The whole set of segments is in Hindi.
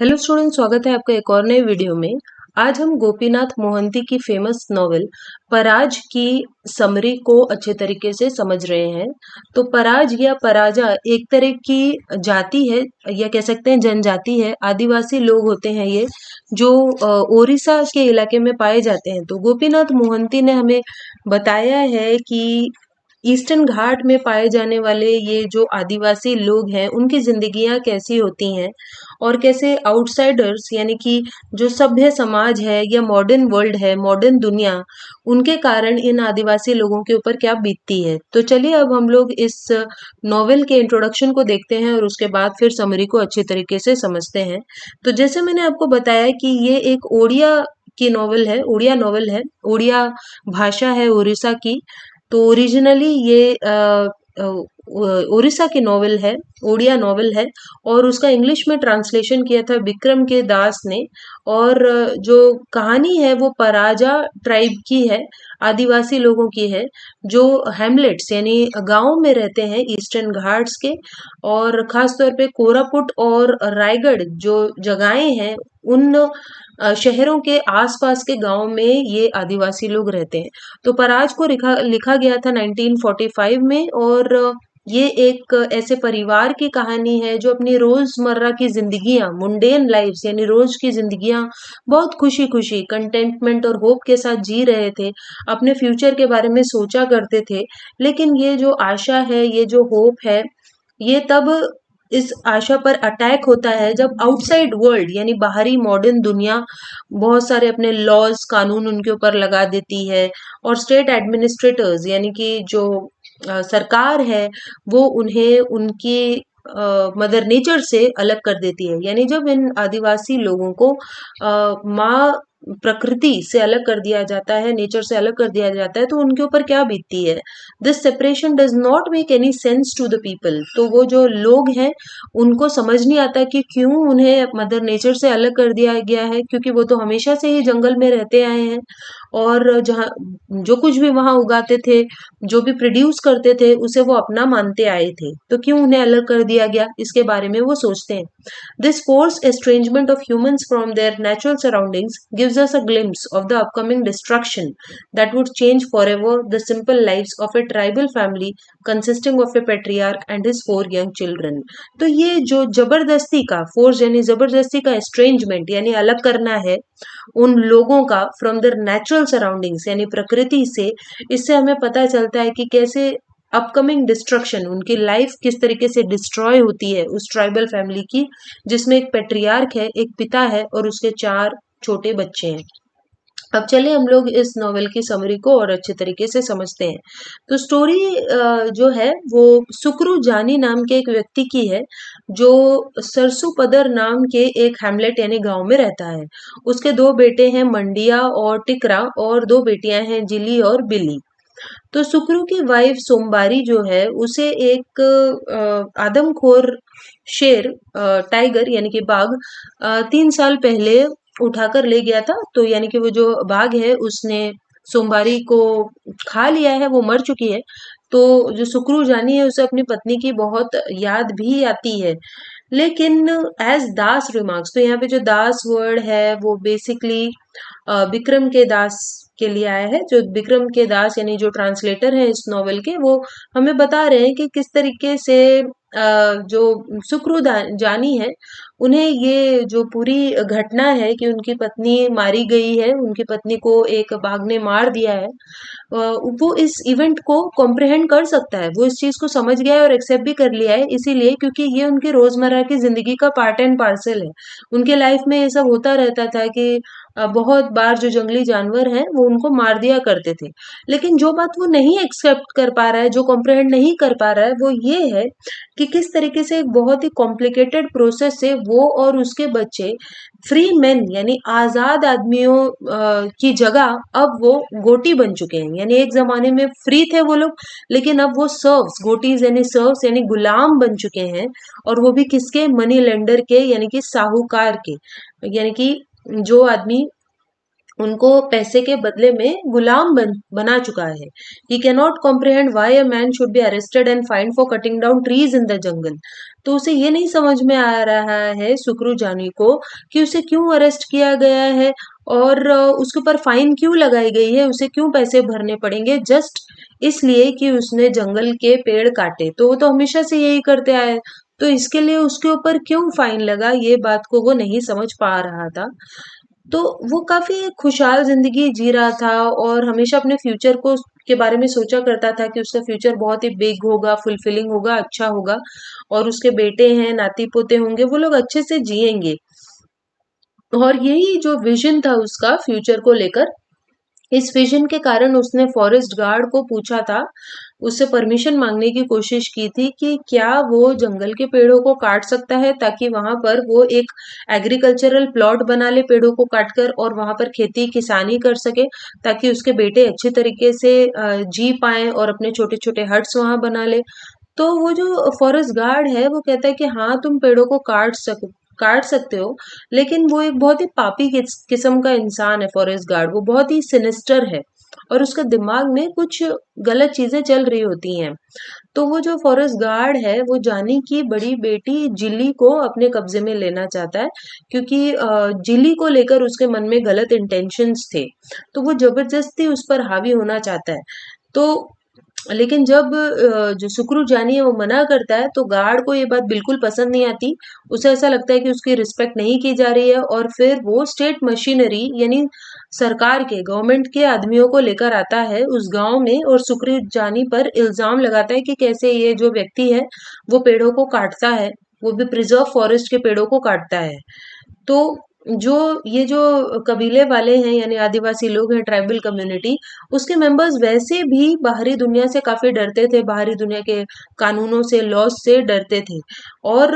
हेलो स्टूडेंट, स्वागत है आपका एक और नए वीडियो में। आज हम गोपीनाथ मोहंती की फेमस नॉवेल पराज की समरी को अच्छे तरीके से समझ रहे हैं। तो पराज या पराजा एक तरह की जाति है या कह सकते हैं जनजाति है। आदिवासी लोग होते हैं ये, जो ओडिशा के इलाके में पाए जाते हैं। तो गोपीनाथ मोहंती ने हमें बताया है कि ईस्टर्न घाट में पाए जाने वाले ये जो आदिवासी लोग हैं उनकी जिंदगियां कैसी होती हैं और कैसे आउटसाइडर्स यानी कि जो सभ्य समाज है या मॉडर्न वर्ल्ड है, मॉडर्न दुनिया, उनके कारण इन आदिवासी लोगों के ऊपर क्या बीतती है। तो चलिए अब हम लोग इस नॉवेल के इंट्रोडक्शन को देखते हैं और उसके बाद फिर समरी को अच्छी तरीके से समझते हैं। तो जैसे मैंने आपको बताया कि ये एक ओडिया की नॉवेल है, ओडिया नॉवेल है, ओडिया भाषा है उड़ीसा की। तो ओरिजिनली ये अ, उड़ीसा की नॉवेल है, ओडिया नॉवेल है, और उसका इंग्लिश में ट्रांसलेशन किया था विक्रम के दास ने। और जो कहानी है वो पराजा ट्राइब की है, आदिवासी लोगों की है, जो हैमलेट्स यानी गांव में रहते हैं ईस्टर्न घाट्स के। और खास तौर पे कोरापुट और रायगढ़ जो जगहें हैं, उन शहरों के आसपास के गांव में ये आदिवासी लोग रहते हैं। तो पराज को लिखा लिखा गया था 1945 में। और ये एक ऐसे परिवार की कहानी है जो अपनी रोजमर्रा की जिंदगियां, मुंडेन लाइफ्स यानी रोज की जिंदगियां बहुत खुशी खुशी, कंटेंटमेंट और होप के साथ जी रहे थे। अपने फ्यूचर के बारे में सोचा करते थे। लेकिन ये जो आशा है, ये जो होप है, ये तब इस आशा पर अटैक होता है जब आउटसाइड वर्ल्ड यानी बाहरी मॉडर्न दुनिया बहुत सारे अपने लॉज, कानून उनके ऊपर लगा देती है। और स्टेट एडमिनिस्ट्रेटर्स यानी कि जो सरकार है, वो उन्हें उनकी मदर नेचर से अलग कर देती है। यानी जब इन आदिवासी लोगों को माँ प्रकृति से अलग कर दिया जाता है, नेचर से अलग कर दिया जाता है, तो उनके ऊपर क्या बीतती है। This separation does not make any sense to the people. तो वो जो लोग हैं, उनको समझ नहीं आता कि क्यों उन्हें मदर नेचर से अलग कर दिया गया है, क्योंकि वो तो हमेशा से ही जंगल में रहते आए हैं। और जहाँ जो कुछ भी वहां उगाते थे, जो भी प्रोड्यूस करते थे, उसे वो अपना मानते आए थे। तो क्यों उन्हें अलग कर दिया गया, इसके बारे में वो सोचते हैं। This forced estrangement of humans from their natural surroundings gives us a glimpse of the upcoming destruction that would change forever the simple lives of a tribal family consisting of a patriarch and his 4 young children. तो ये जो जबरदस्ती का फोर्स यानी जबरदस्ती का estrangement यानी अलग करना है उन लोगों का फ्रॉम देयर नेचुरल सराउंडिंग्स यानी प्रकृति से, इससे हमें पता चलता है कि कैसे अपकमिंग डिस्ट्रक्शन, उनकी लाइफ किस तरीके से डिस्ट्रॉय होती है उस ट्राइबल फैमिली की, जिसमें एक पेट्रियार्क है, एक पिता है और उसके 4 छोटे बच्चे हैं। अब चले हम लोग इस नॉवेल की समरी को और अच्छे तरीके से समझते हैं। तो स्टोरी जो है वो सुक्रू जानी नाम के एक व्यक्ति की है, जो सरसुपदर नाम के एक हैमलेट यानी गांव में रहता है। उसके 2 बेटे हैं, मंडिया और टिकरा, और 2 बेटियां हैं, जिली और बिली। तो सुक्रू की वाइफ सोमवारी जो है, उसे एक आदमखोर शेर, टाइगर यानी कि बाघ, 3 साल पहले उठाकर ले गया था। तो यानी कि वो जो बाघ है उसने सोमवारी को खा लिया है, वो मर चुकी है। तो जो सुक्रू जानी है, उसे अपनी पत्नी की बहुत याद भी आती है। लेकिन एज दास रिमार्क्स, तो यहाँ पे जो दास वर्ड है वो बेसिकली विक्रम के दास के लिए आया है। जो विक्रम के दास यानी जो ट्रांसलेटर है इस नॉवेल के, वो हमें बता रहे हैं कि किस तरीके से जो जानी है, उन्हें ये जो पूरी घटना है कि उनकी पत्नी मारी गई है, उनकी पत्नी को एक बाघ ने मार दिया है, वो इस इवेंट को कॉम्प्रिहेंड कर सकता है, वो इस चीज को समझ गया है और एक्सेप्ट भी कर लिया है। इसीलिए क्योंकि ये उनके रोजमर्रा की जिंदगी का पार्ट एंड पार्सल है। उनके लाइफ में ये सब होता रहता था कि बहुत बार जो जंगली जानवर हैं वो उनको मार दिया करते थे। लेकिन जो बात वो नहीं एक्सेप्ट कर पा रहा है, जो कॉम्प्रिहेंड नहीं कर पा रहा है, वो ये है कि किस तरीके से एक बहुत ही कॉम्प्लिकेटेड प्रोसेस से वो और उसके बच्चे फ्री मैन यानी आजाद आदमियों की जगह अब वो गोटी बन चुके हैं। यानी एक जमाने में फ्री थे वो लोग, लेकिन अब वो सर्व्स, गोटीज यानी सर्व्स यानी गुलाम बन चुके हैं। और वो भी किसके, मनी लेंडर के यानी कि साहूकार के। यानी कि जो आदमी उनको पैसे के बदले में गुलाम बना चुका है। ही cannot comprehend why a man should be arrested and find for cutting down trees in the jungle. तो उसे ये नहीं समझ में आ रहा है सुक्रू जानी को कि उसे क्यों अरेस्ट किया गया है और उसके ऊपर फाइन क्यों लगाई गई है, उसे क्यों पैसे भरने पड़ेंगे जस्ट इसलिए कि उसने जंगल के पेड़ काटे। तो वो तो हमेशा से यही करते आए, तो इसके लिए उसके ऊपर क्यों फाइन लगा, ये बात को वो नहीं समझ पा रहा था। तो वो काफ़ी खुशहाल ज़िंदगी जी रहा था और हमेशा अपने फ्यूचर को के बारे में सोचा करता था कि उसका फ्यूचर बहुत ही बिग होगा, फुलफिलिंग होगा, अच्छा होगा और उसके बेटे हैं, नाती-पोते होंगे, वो लोग अच्छे से जिएँगे। और यही जो विज़न था उसका फ्यूचर को लेकर, इस विज़न के कारण उसने फॉरेस्ट गार्ड को पूछा था, उससे परमिशन माँगने की कोशिश की थी कि क्या वो जंगल के पेड़ों को काट सकता है ताकि वहाँ पर वो एक एग्रीकल्चरल प्लॉट बना ले पेड़ों को काटकर और वहाँ पर खेती-किसानी कर सके, ताकि उसके बेटे अच्छे तरीके से जी पाएँ और अपने छोटे-छोटे हट्स वहाँ बना ले। तो वो जो फॉरेस्ट गार्ड है वो कहता है कि हाँ, तुम पेड़ों को काट सकते हो, लेकिन वो एक बहुत ही पापी किस्म का इंसान है फॉरेस्ट गार्ड, वो बहुत ही सिनिस्टर है और उसका दिमाग में कुछ गलत चीजें चल रही होती हैं। तो वो जो फॉरेस्ट गार्ड है वो जानी की बड़ी बेटी जिली को अपने कब्जे में लेना चाहता है, क्योंकि जिली को लेकर उसके मन में गलत इंटेंशंस थे, तो वो जबरदस्ती उस पर हावी होना चाहता है। तो लेकिन जब जो सुक्रू जानी है वो मना करता है तो गार्ड को ये बात बिल्कुल पसंद नहीं आती। उसे ऐसा लगता है कि उसकी रिस्पेक्ट नहीं की जा रही है और फिर वो स्टेट मशीनरी यानी सरकार के गवर्नमेंट के आदमियों को लेकर आता है उस गांव में और सुक्रू जानी पर इल्जाम लगाता है कि कैसे ये जो व्यक्ति है वो पेड़ों को काटता है, वो भी प्रिजर्व फॉरेस्ट के पेड़ों को काटता है। तो जो ये जो कबीले वाले हैं यानी आदिवासी लोग हैं, ट्राइबल कम्युनिटी, उसके मेंबर्स वैसे भी बाहरी दुनिया से काफी डरते थे, बाहरी दुनिया के कानूनों से, लॉज से डरते थे और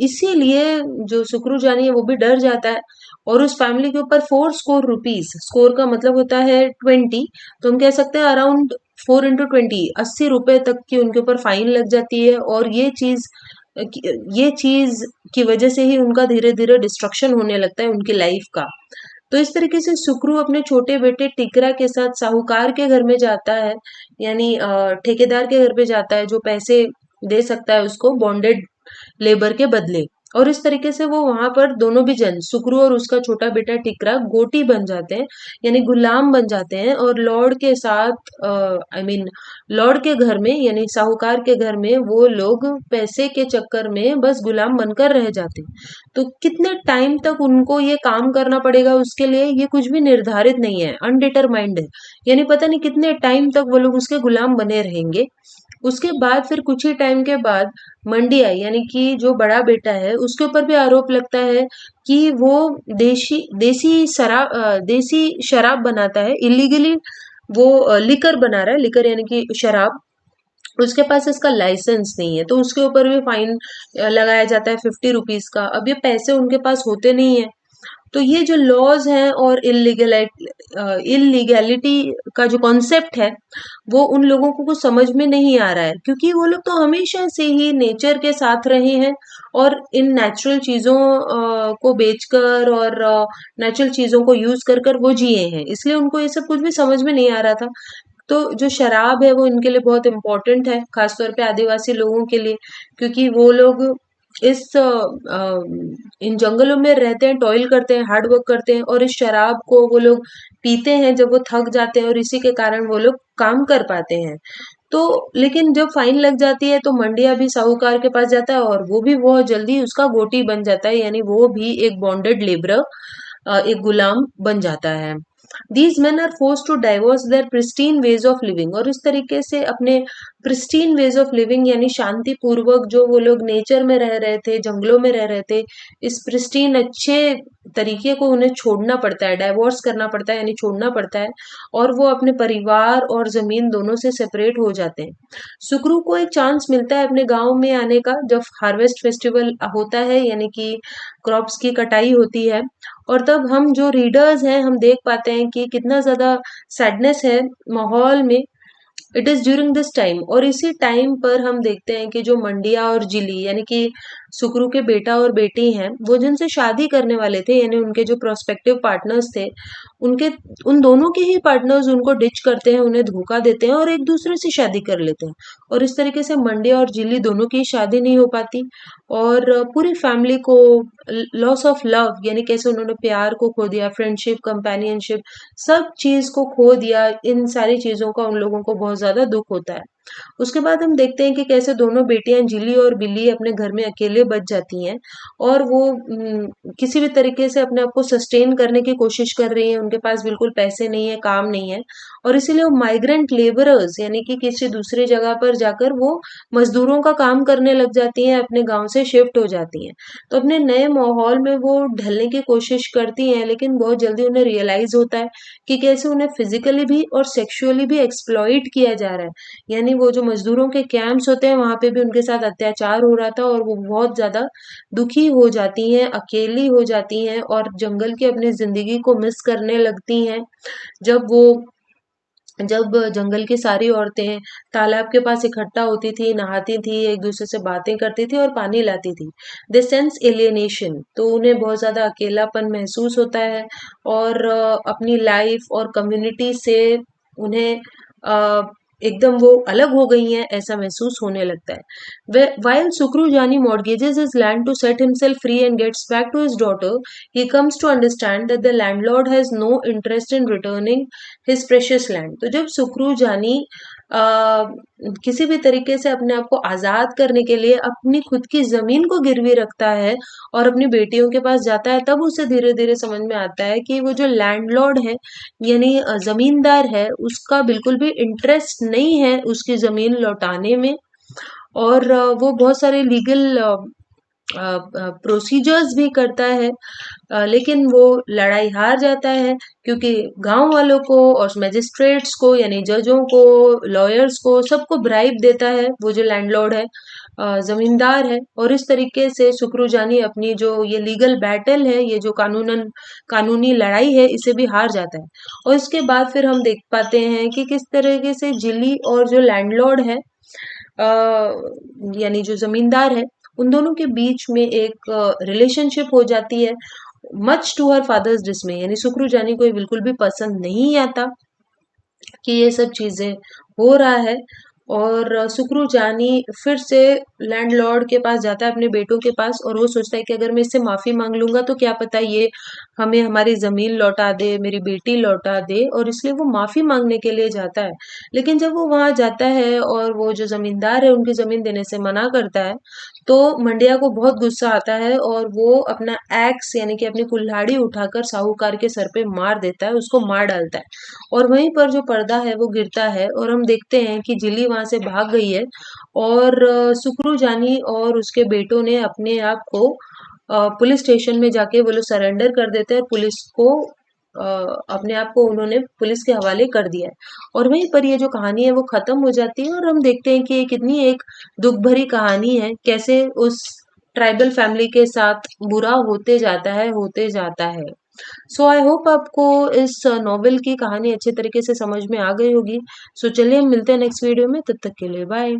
इसीलिए जो सुक्रू जानी है वो भी डर जाता है और उस फैमिली के ऊपर 4 स्कोर रुपीज, स्कोर का मतलब होता है 20, तो हम कह सकते हैं अराउंड 4 into 20, 80 रुपए तक की उनके ऊपर फाइन लग जाती है और ये चीज की वजह से ही उनका धीरे-धीरे डिस्ट्रक्शन होने लगता है उनकी लाइफ का। तो इस तरीके से सुक्रू अपने छोटे बेटे टिकरा के साथ साहूकार के घर में जाता है, यानी ठेकेदार के घर पे जाता है जो पैसे दे सकता है उसको बॉन्डेड लेबर के बदले। और इस तरीके से वो वहां पर दोनों भी जन सुक्रू और उसका छोटा बेटा टिकरा गोटी बन जाते हैं, यानी गुलाम बन जाते हैं और लॉर्ड के साथ लॉर्ड के घर में यानी साहूकार के घर में वो लोग पैसे के चक्कर में बस गुलाम बनकर रह जाते हैं। तो कितने टाइम तक उनको ये काम करना पड़ेगा उसके लिए ये कुछ भी निर्धारित नहीं है, अनडिटरमाइंड है, यानी पता नहीं कितने टाइम तक वो लोग उसके गुलाम बने रहेंगे। उसके बाद फिर कुछ ही टाइम के बाद मंडी आई, यानी कि जो बड़ा बेटा है उसके ऊपर भी आरोप लगता है कि वो देसी शराब बनाता है इलीगली। वो लिकर बना रहा है, लिकर यानी कि शराब, उसके पास इसका लाइसेंस नहीं है, तो उसके ऊपर भी फाइन लगाया जाता है 50 रुपीज का। अब ये पैसे उनके पास होते नहीं है, तो ये जो लॉज हैं और इलीगैलिटी का जो कॉन्सेप्ट है वो उन लोगों को कुछ समझ में नहीं आ रहा है, क्योंकि वो लोग तो हमेशा से ही नेचर के साथ रहे हैं और इन नेचुरल चीजों को बेचकर और नेचुरल चीजों को यूज कर कर वो जिए हैं, इसलिए उनको ये सब कुछ भी समझ में नहीं आ रहा था। तो जो शराब है वो इनके लिए बहुत इम्पोर्टेंट है, खासतौर पे आदिवासी लोगों के लिए, क्योंकि वो लोग इन जंगलों में रहते हैं, टॉयल करते हैं, हार्ड वर्क करते हैं और इस शराब को वो लोग पीते हैं जब वो थक जाते हैं और इसी के कारण वो लोग काम कर पाते हैं। तो लेकिन जब फाइन लग जाती है तो मंडिया भी साहूकार के पास जाता है और वो भी बहुत जल्दी उसका गोटी बन जाता है, यानी वो भी एक बॉन्डेड लेबरर, एक गुलाम बन जाता है। These men are force to diverse their pristine ways of living, और इस तरीके से अपने प्रिस्टीन वेज ऑफ लिविंग यानी शांति पूर्वक जो वो लोग नेचर में रह रहे थे, जंगलों में रह रहे थे, इस प्रिस्टीन अच्छे तरीके को उन्हें छोड़ना पड़ता है, डाइवोर्स करना पड़ता है यानी छोड़ना पड़ता है और वो अपने परिवार और जमीन दोनों से सेपरेट हो जाते हैं। सुक्रू को एक चांस मिलता है अपने गांव में आने का जब हार्वेस्ट फेस्टिवल होता है, यानी कि क्रॉप्स की कटाई होती है, और तब हम जो रीडर्स हैं हम देख पाते हैं कि कितना ज्यादा सैडनेस है माहौल में। It is during this time और इसी टाइम पर हम देखते हैं कि जो मंडिया और जिली यानी कि सुक्रू के बेटा और बेटी हैं, वो जिनसे शादी करने वाले थे, यानी उनके जो प्रोस्पेक्टिव पार्टनर्स थे, उनके उन दोनों के ही पार्टनर्स उनको डिच करते हैं, उन्हें धोखा देते हैं और एक दूसरे से शादी कर लेते हैं। और इस तरीके से मंडिया और जिली दोनों की शादी नहीं हो पाती और पूरी फैमिली को लॉस ऑफ लव, यानी कैसे उन्होंने प्यार को खो दिया, फ्रेंडशिप, कंपेनियनशिप, सब चीज को खो दिया। इन सारी चीजों का उन लोगों को बहुत ज्यादा दुख होता है। उसके बाद हम देखते हैं कि कैसे दोनों बेटियां जिली और बिल्ली अपने घर में अकेले बच जाती हैं और वो किसी भी तरीके से अपने आप को सस्टेन करने की कोशिश कर रही हैं। उनके पास बिल्कुल पैसे नहीं है, काम नहीं है और इसीलिए वो माइग्रेंट लेबरर्स, यानी कि किसी दूसरी जगह पर जाकर वो मजदूरों का काम करने लग जाती हैं, अपने गांव से शिफ्ट हो जाती हैं। तो अपने नए माहौल में वो ढलने की कोशिश करती हैं, लेकिन बहुत जल्दी उन्हें रियलाइज होता है कि कैसे उन्हें फिजिकली भी और सेक्सुअली भी एक्सप्लॉइट किया जा रहा है। यानी वो जो मजदूरों के कैंप्स होते हैं वहां पे भी उनके साथ अत्याचार हो रहा था और वो बहुत ज्यादा दुखी हो जाती हैं, अकेली हो जाती हैं और जंगल की अपनी जिंदगी को मिस करने लगती हैं। जब वो जब जंगल की सारी औरतें तालाब के पास इकट्ठा होती थी, नहाती थी, एक दूसरे से बातें करती थी और पानी लाती थी, दे सेंस एलियनेशन, तो उन्हें बहुत ज्यादा अकेलापन महसूस होता है और अपनी लाइफ और कम्युनिटी से उन्हें अ, एकदम वो अलग हो गई हैं ऐसा महसूस होने लगता है। While Sukru Jani mortgages his land to set himself free and gets back to his daughter, he comes to understand that the landlord has no interest in returning his precious land. तो जब सुक्रू जानी किसी भी तरीके से अपने आप को आजाद करने के लिए अपनी खुद की जमीन को गिरवी रखता है और अपनी बेटियों के पास जाता है, तब उसे धीरे धीरे समझ में आता है कि वो जो लैंडलॉर्ड है, यानी जमींदार है, उसका बिल्कुल भी इंटरेस्ट नहीं है उसकी जमीन लौटाने में और वो बहुत सारे लीगल प्रोसीजर्स भी करता है, लेकिन वो लड़ाई हार जाता है क्योंकि गांव वालों को और मैजिस्ट्रेट्स को, यानी जजों को, लॉयर्स को, सबको ब्राइब देता है वो जो लैंडलॉर्ड है, जमींदार है। और इस तरीके से सुक्रू जानी अपनी जो ये लीगल बैटल है, ये जो कानूनी लड़ाई है, इसे भी हार जाता है। और इसके बाद फिर हम देख पाते हैं कि किस तरीके से जिली और जो लैंडलॉर्ड है, यानी जो जमींदार है, उन दोनों के बीच में एक रिलेशनशिप हो जाती है, much to her father's dismay, यानी सुक्रू जानी को ये बिल्कुल भी पसंद नहीं आता कि ये सब चीजें हो रहा है। और सुक्रू जानी फिर से लैंडलॉर्ड के पास जाता है, अपने बेटों के पास, और वो सोचता है कि अगर मैं इससे माफी मांग लूंगा तो क्या पता ये हमें हमारी जमीन लौटा दे, मेरी बेटी लौटा दे, और इसलिए वो माफी मांगने के लिए जाता है। लेकिन जब वो वहां जाता है और वो जो जमींदार है उनकी जमीन देने से मना करता है, तो मंडिया को बहुत गुस्सा आता है और वो अपना एक्स, यानी कि अपनी कुल्हाड़ी उठाकर साहूकार के सर पे मार देता है, उसको मार डालता है। और वहीं पर जो पर्दा है वो गिरता है और हम देखते हैं कि जिली वहां से भाग गई है और सुक्रू जानी और उसके बेटों ने अपने आप को पुलिस स्टेशन में जाके वो लोग सरेंडर कर देते हैं और पुलिस को अपने आप को उन्होंने पुलिस के हवाले कर दिया है। और वहीं पर ये जो कहानी है वो खत्म हो जाती है और हम देखते हैं कि ये कितनी एक दुख भरी कहानी है, कैसे उस ट्राइबल फैमिली के साथ बुरा होते जाता है, होते जाता है। सो आई होप आपको इस नॉवेल की कहानी अच्छे तरीके से समझ में आ गई होगी। सो चलिए हम मिलते हैं नेक्स्ट वीडियो में, तब तक के लिए बाय।